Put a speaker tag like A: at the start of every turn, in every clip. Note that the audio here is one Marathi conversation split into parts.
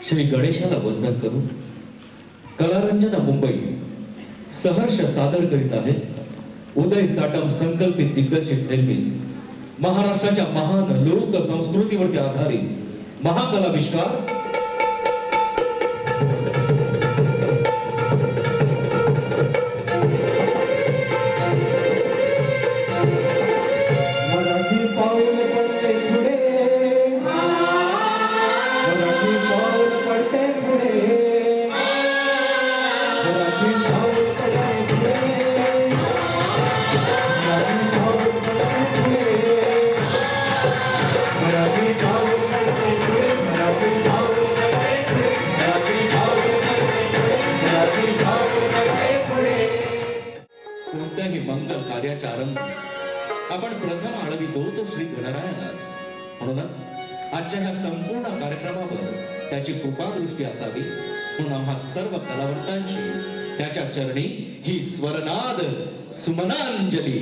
A: श्री गणेशाला वंदन करून कलारंजना मुंबई सहर्ष सादर करीत आहे उदय साटम संकल्पित दिग्दर्शित निर्मित महाराष्ट्राच्या महान लोक संस्कृतीवरती आधारित महाकलाविष्कार मंगल कार्याचा आरंभ आपण प्रथम आळवितो तो श्री गणरायालाच. म्हणूनच आजच्या ह्या संपूर्ण कार्यक्रमावर त्याची कृपादृष्टी असावी म्हणून आम्हा सर्व कलावंतांची त्याच्या चरणी ही स्वरनाद सुमनांजली.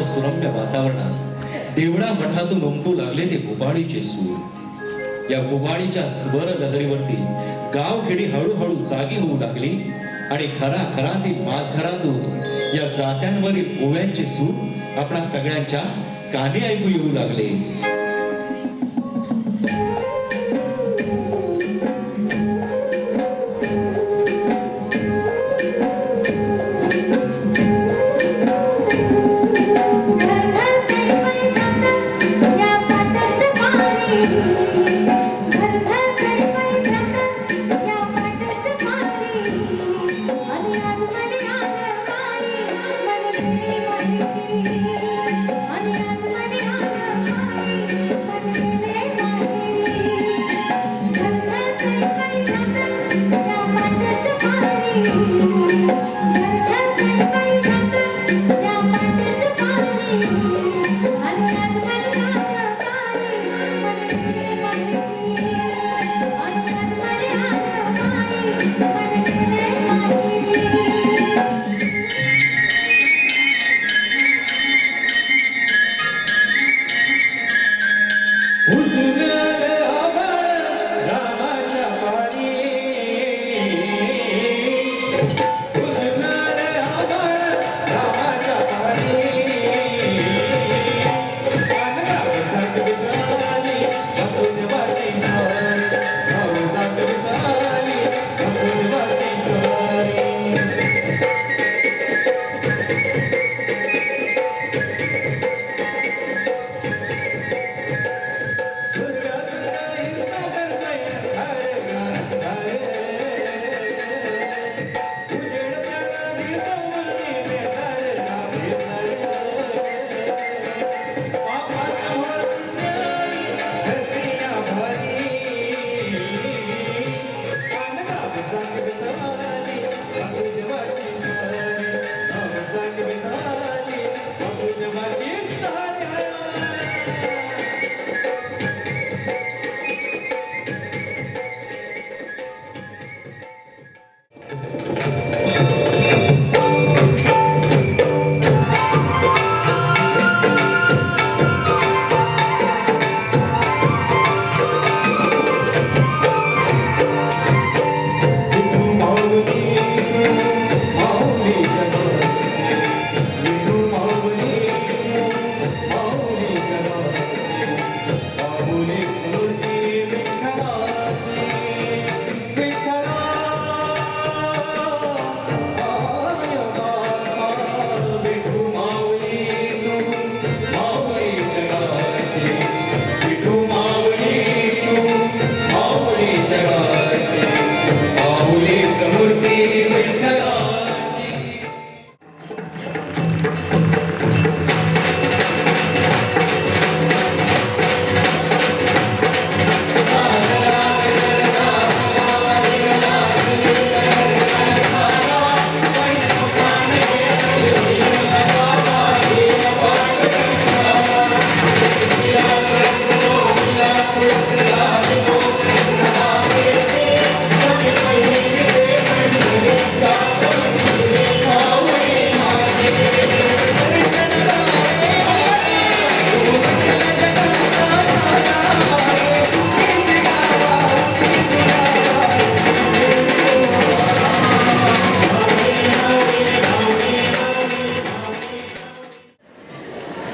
A: सुरम्य वातावरणात देवळा मठातून उमटू लागले ते भुपाळीचे सूर. या भुपाळीच्या स्वर लहरीवरती गावखेडी हळूहळू जागी होऊ लागली आणि खराखरातील माझघरातून या जात्यांवरील ओव्यांचे सूर आपणा सगळ्यांच्या कानी ऐकू येऊ लागले.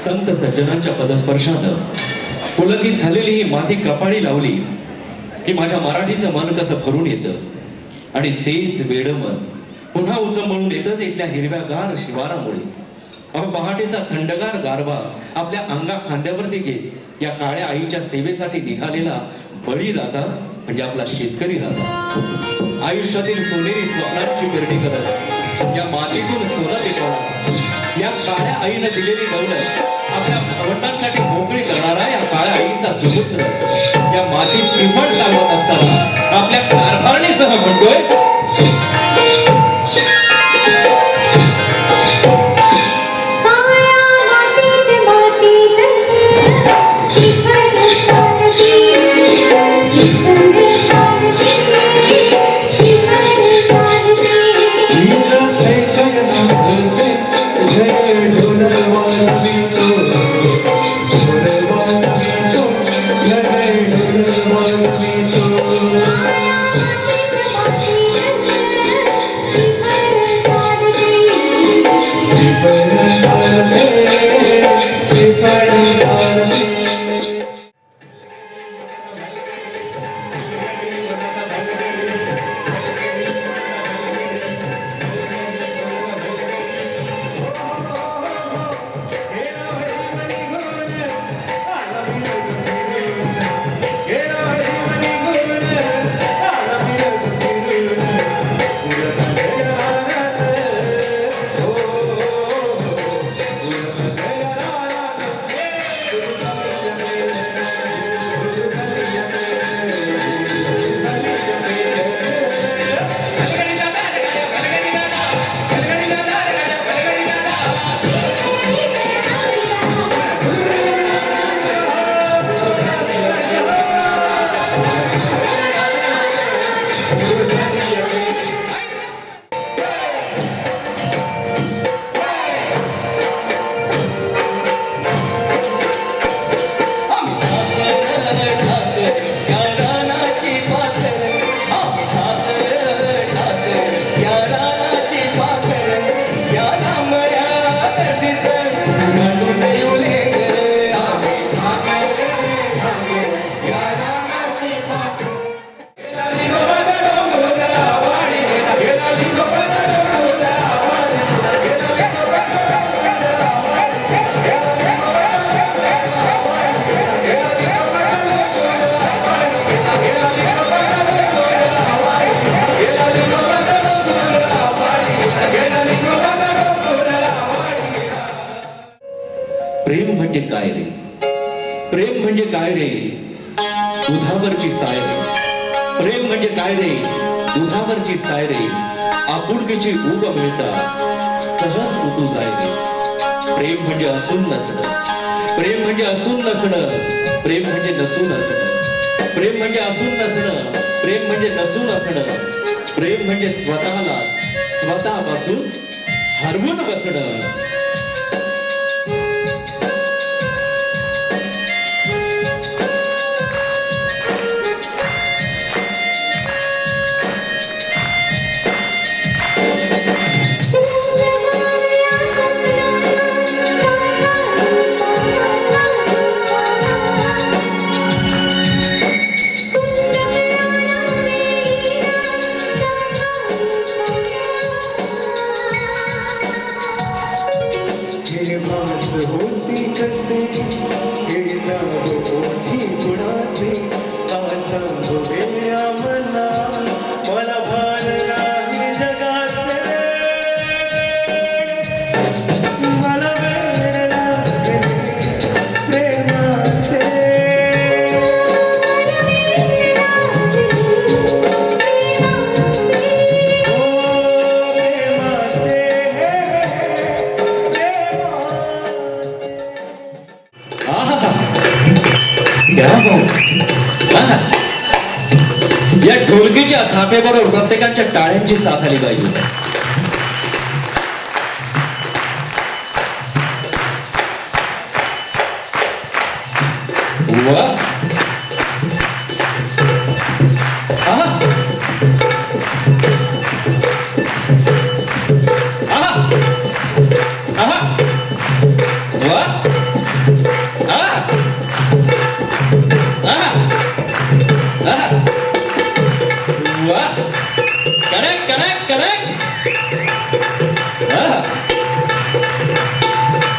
A: संत सज्जनांच्या पदस्पर्शानं पुलकित झालेली ही माती कपाळी लावली की माझ्या मराठीचं मन कसं भरून येतं आणि तेच वेड मन पुन्हा उचंबळून येतं तिथल्या हिरव्यागार शिवारामुळे. अहो, पहाटेचा थंडगार गारवा आपल्या अंगा खांद्यावरती घेत या काळ्या आईच्या सेवेसाठी निघालेला बळी राजा म्हणजे आपला शेतकरी राजा आयुष्यातील सोनेरी स्वप्नांची पेरणी करत या मातीतून सोनं पिकवणार, या काळ्या आईनं दिलेली दौलत आपल्या भावंडांसाठी मोकळी करणारा या काळ्या आईचा सुपुत्र या मातीत त्रिफळ चालवत असताना आपल्या कारभारणीसह म्हणतोय, प्रेम म्हणजे काय रे, प्रेम म्हणजे काय रे, दुधावरची साय रे, प्रेम म्हणजे काय रे, दुधावरची साय रे, आपुलकीची उब मिळता सहज उतू जाय रे. प्रेम म्हणजे असून नसणं, प्रेम म्हणजे असून नसणं, प्रेम म्हणजे नसून असणं, प्रेम म्हणजे असून नसणं, प्रेम म्हणजे नसून असणं, प्रेम म्हणजे स्वतःला स्वतःपासून हरवून बसणं. या ढोलकीच्या थापेबरोबर प्रत्येकाच्या टाळ्यांची साथ आली पाहिजे. वा वा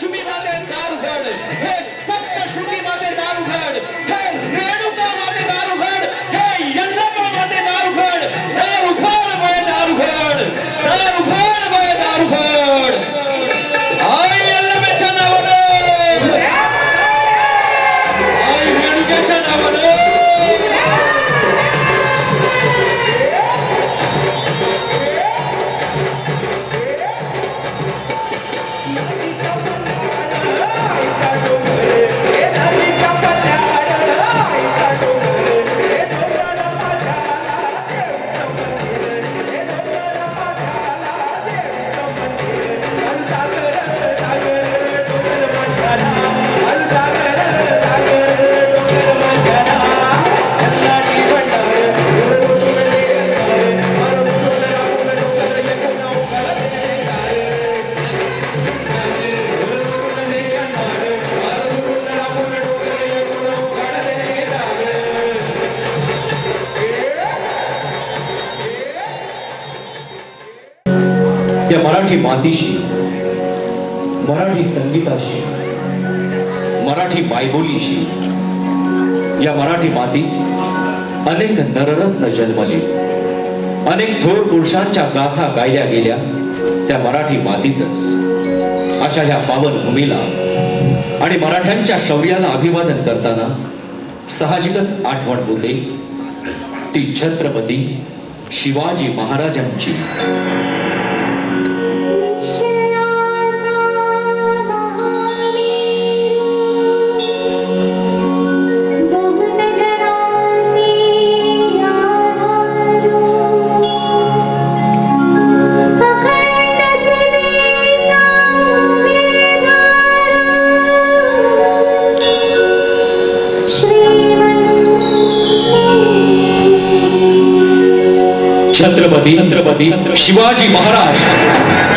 A: लक्ष्मी माते दार उघड, हे सप्तशृंगी माते दार उघड, हे रेणुका माते दार उघड, हे यल्लम्मा माते दार उघड, दार उघड बाय दार उघड, दार उघड बाय दार उघड. आई यल्लम्मेच्या नावानं, आई रेणुकेच्या नावानं. या मराठी मातीशी, मराठी संगीताशी, मराठी मायबोलीशी, या मराठी मातीत अनेक नररत्न जन्मले, अनेक थोर पुरुषांच्या गाथा गायल्या गेल्या त्या मराठी मातीतच. अशा ह्या पावन भूमीला आणि मराठ्यांच्या शौर्याला अभिवादन करताना साहजिकच आठवण होते ती छत्रपती शिवाजी महाराजांची. छत्रपती शिवाजी महाराज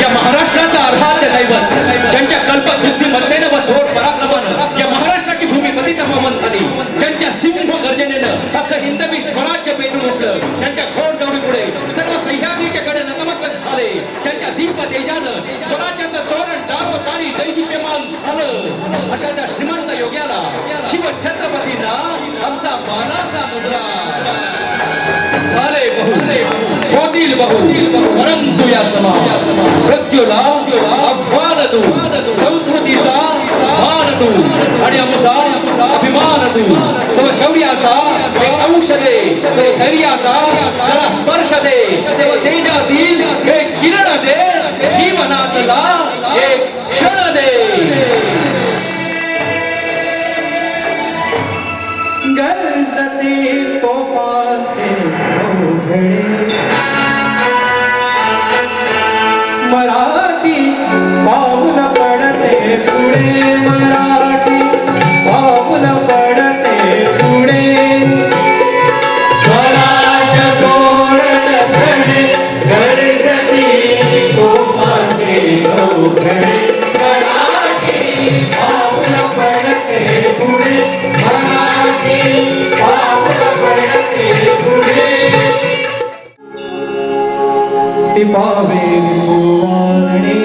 A: या महाराष्ट्राचा अर्धात दैवत, ज्यांच्या कल्पबुद्धिमत्तेने व थोर पराक्रमानं या महाराष्ट्राची भूमी पतित पावन झाली, ज्यांच्या सिंह गर्जनेनं अख्खं हिंदवी स्वराज्य पेटून उठलं, ज्यांच्या घोड दौडी पुढे सर्व सह्याद्रीच्या कडे नतमस्तक झाले, ज्यांच्या दीप तेजानं स्वराज्याचं तोरण दारोदारी दैदिप्यमान झालं, अशा त्या श्रीमंत योग्याला शिव छत्रपतींना आमचा मानाचा मुजरा. झाले बहु होतील बहु, परंतु या समा मृत्यूला आव्हान तू, संस्कृतीचा मान तू आणि आमचा अभिमान तू. तव शौर्याचा एक अंश दे, तव धैर्याचा जरा स्पर्श दे, तव तेजातील एक किरण दे, जीवनातला एक क्षण दे.
B: गरजते तोफाचे मराठी पाऊल पडते पुढे, मराठी पाऊल पडते पुढे. स्वराज तोरण चढे, गरजते तोफाचे घोघडे. मराठी पाऊल पडते पुढे, मराठी पाऊल पडते पुढे. ती पावे विभुवाणी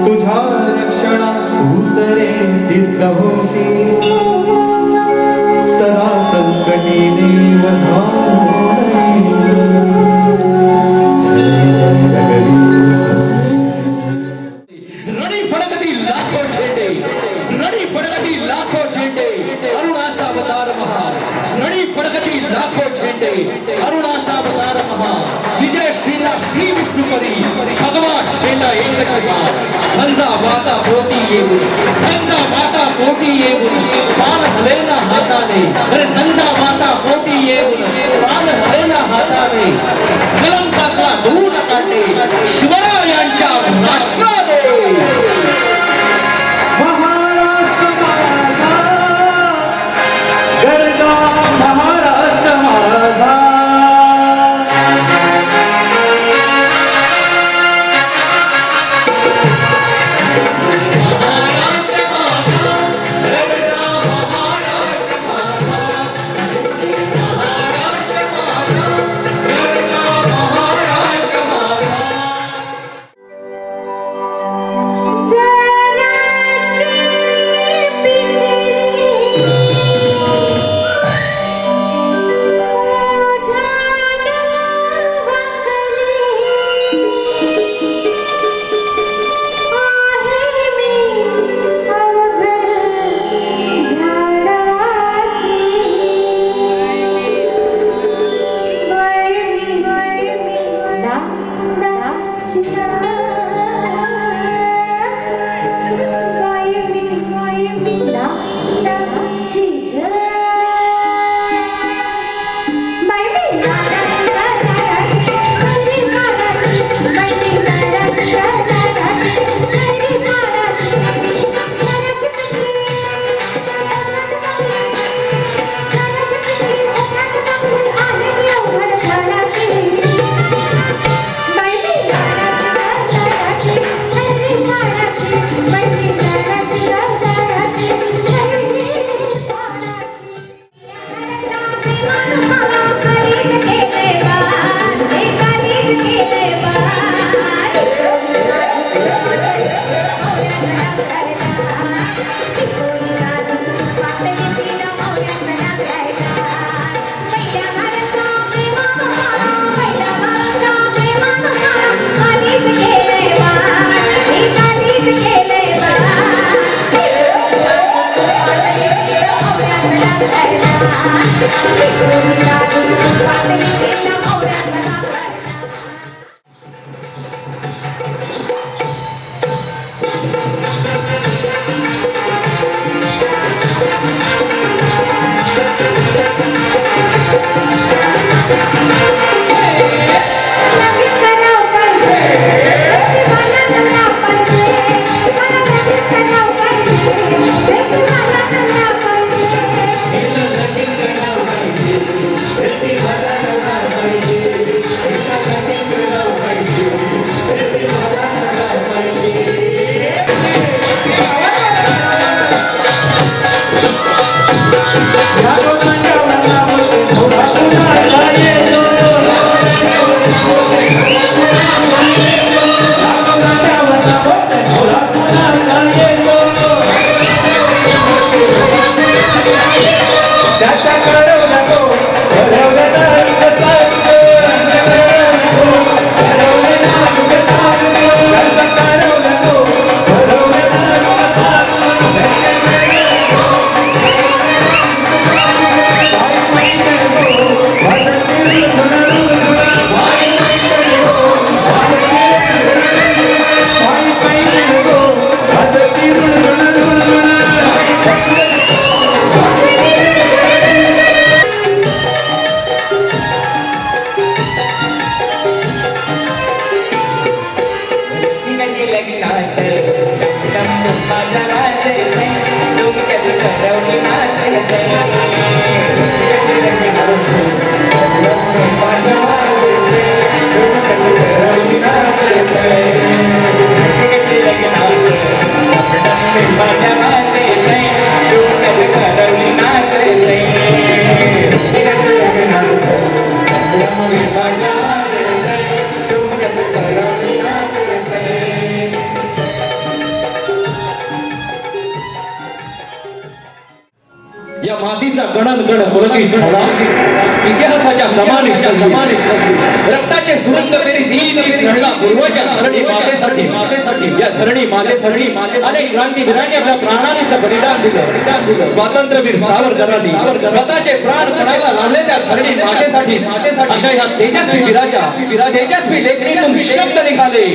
B: तुझ्या रक्षणा उतरे सिद्ध होशी, सदा संकटी देव
A: रणी फडकती लाखो झेंडे, रणी फडकती लाखो झेंडे, अरुणाचा अवतार महा. रणी फडकती लाखो झेंडे, अरुणाचा अवतार महा. विजय श्रीला श्री विष्णुपरी, भगवा छेला एक छटा. संजा माता पोटी येऊन, संजा माता पोटी येऊन, पान हलेना हाताने, अरे संजा माता पोटी येऊन, पान हलेना हाताने. कलंकाचा धूळ काढणे, शिवरायांच्या राष्ट्राने.
B: महाराष्ट्र माझा, गरजा महाराष्ट्र माझा. या दोघांच्या वर्णामध्ये थोडा कुणाला येतो. या दोघांच्या वर्णामध्ये थोडा कुणाला येतो. त्याच्या कळवला तो ठरवलं नाही कसायचं. ठरवलं नाही कसायचं. त्याच्या कळवला तो ठरवलं नाही
A: या मातीचा गणन पुलकित झाला. इतिहासाच्या कमानी सजली. रक्ताचे सुरंग पेरीत ईद घडला पूर्वच्या धरणी मातेसाठी या धरणी मातेसाठी अनेक क्रांतीवीरांनी आपल्या प्राणांचं बलिदान दिलं. स्वातंत्र्यवीर सावरकरांनी स्वतःचे प्राण पणाला लावले त्या धरणी मातेसाठी. अशा या तेजस्वी वीराच्या तेजस्वी लेखणीतून शब्द निघाले.